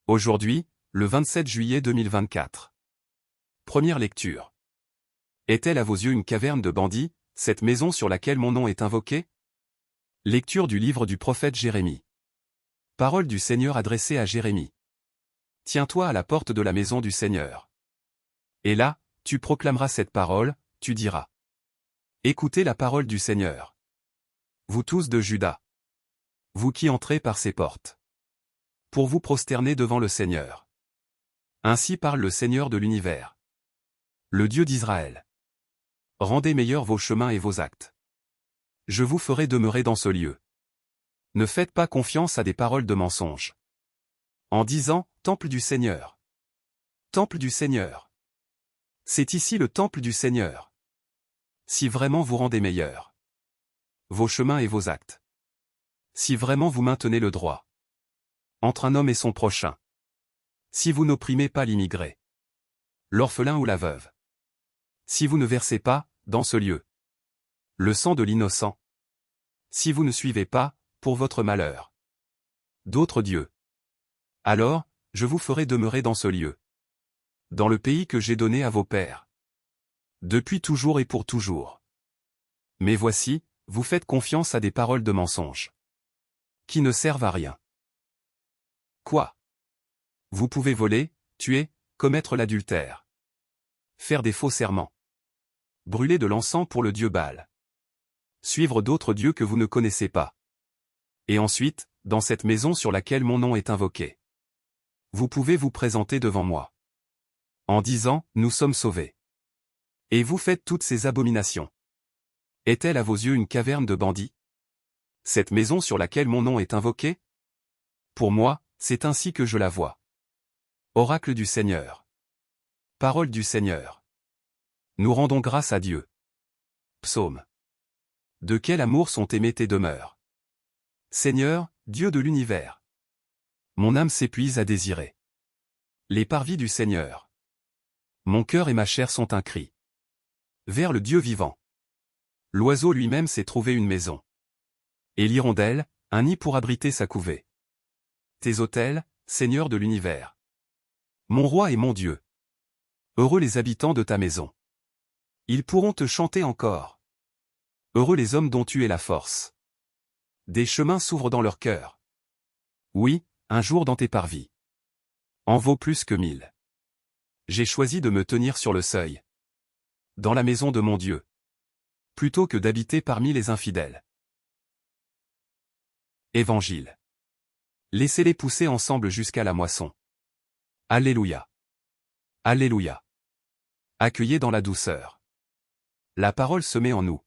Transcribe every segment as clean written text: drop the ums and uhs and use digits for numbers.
Aujourd'hui, le 27 juillet 2024. Première lecture. Est-elle à vos yeux une caverne de bandits, cette maison sur laquelle mon nom est invoqué? Lecture du livre du prophète Jérémie. Parole du Seigneur adressée à Jérémie. Tiens-toi à la porte de la maison du Seigneur. Et là, tu proclameras cette parole, tu diras. Écoutez la parole du Seigneur. Vous tous de Juda. Vous qui entrez par ces portes. Pour vous prosterner devant le Seigneur. Ainsi parle le Seigneur de l'univers. Le Dieu d'Israël. Rendez meilleurs vos chemins et vos actes. Je vous ferai demeurer dans ce lieu. Ne faites pas confiance à des paroles de mensonges. En disant, Temple du Seigneur. Temple du Seigneur. C'est ici le temple du Seigneur. Si vraiment vous rendez meilleurs vos chemins et vos actes. Si vraiment vous maintenez le droit entre un homme et son prochain. Si vous n'opprimez pas l'immigré, l'orphelin ou la veuve. Si vous ne versez pas, dans ce lieu, le sang de l'innocent. Si vous ne suivez pas, pour votre malheur, d'autres dieux. Alors, je vous ferai demeurer dans ce lieu. Dans le pays que j'ai donné à vos pères. Depuis toujours et pour toujours. Mais voici, vous faites confiance à des paroles de mensonges. Qui ne servent à rien. Quoi? Vous pouvez voler, tuer, commettre l'adultère. Faire des faux serments. Brûler de l'encens pour le dieu Baal. Suivre d'autres dieux que vous ne connaissez pas. Et ensuite, dans cette maison sur laquelle mon nom est invoqué. Vous pouvez vous présenter devant moi. En disant, nous sommes sauvés. Et vous faites toutes ces abominations. Est-elle à vos yeux une caverne de bandits? Cette maison sur laquelle mon nom est invoqué? Pour moi, c'est ainsi que je la vois. Oracle du Seigneur. Parole du Seigneur. Nous rendons grâce à Dieu. Psaume. De quel amour sont aimées tes demeures. Seigneur, Dieu de l'univers. Mon âme s'épuise à désirer les parvis du Seigneur. Mon cœur et ma chair sont un cri vers le Dieu vivant. L'oiseau lui-même s'est trouvé une maison. Et l'hirondelle, un nid pour abriter sa couvée. Tes autels, Seigneur de l'univers. Mon roi et mon Dieu. Heureux les habitants de ta maison. Ils pourront te chanter encore. Heureux les hommes dont tu es la force. Des chemins s'ouvrent dans leur cœur. Oui, un jour dans tes parvis. En vaut plus que 1000. J'ai choisi de me tenir sur le seuil. Dans la maison de mon Dieu. Plutôt que d'habiter parmi les infidèles. Évangile. Laissez-les pousser ensemble jusqu'à la moisson. Alléluia. Alléluia. Accueillez dans la douceur. La parole se met en nous.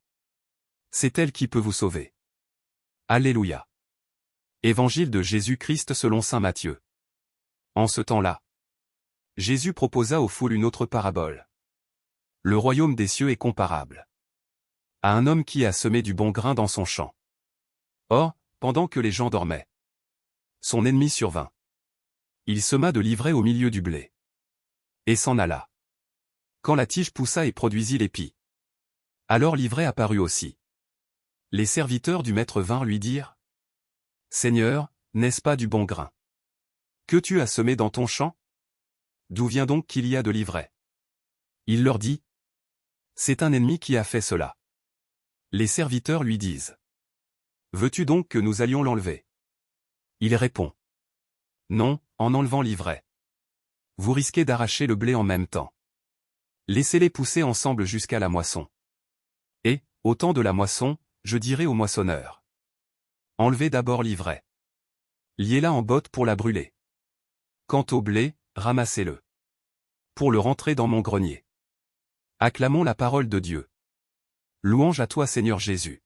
C'est elle qui peut vous sauver. Alléluia. Évangile de Jésus-Christ selon saint Matthieu. En ce temps-là, Jésus proposa aux foules une autre parabole. Le royaume des cieux est comparable à un homme qui a semé du bon grain dans son champ. Or, pendant que les gens dormaient, son ennemi survint. Il sema de l'ivraie au milieu du blé. Et s'en alla. Quand la tige poussa et produisit l'épi. Alors l'ivraie apparut aussi. Les serviteurs du maître vinrent lui dire, Seigneur, n'est-ce pas du bon grain que tu as semé dans ton champ? D'où vient donc qu'il y a de l'ivraie? Il leur dit, c'est un ennemi qui a fait cela. Les serviteurs lui disent, veux-tu donc que nous allions l'enlever? Il répond, non, en enlevant l'ivraie. Vous risquez d'arracher le blé en même temps. Laissez-les pousser ensemble jusqu'à la moisson. Et, au temps de la moisson, je dirai au moissonneur. Enlevez d'abord l'ivraie. Liez-la en botte pour la brûler. Quant au blé, ramassez-le. Pour le rentrer dans mon grenier. Acclamons la parole de Dieu. Louange à toi Seigneur Jésus.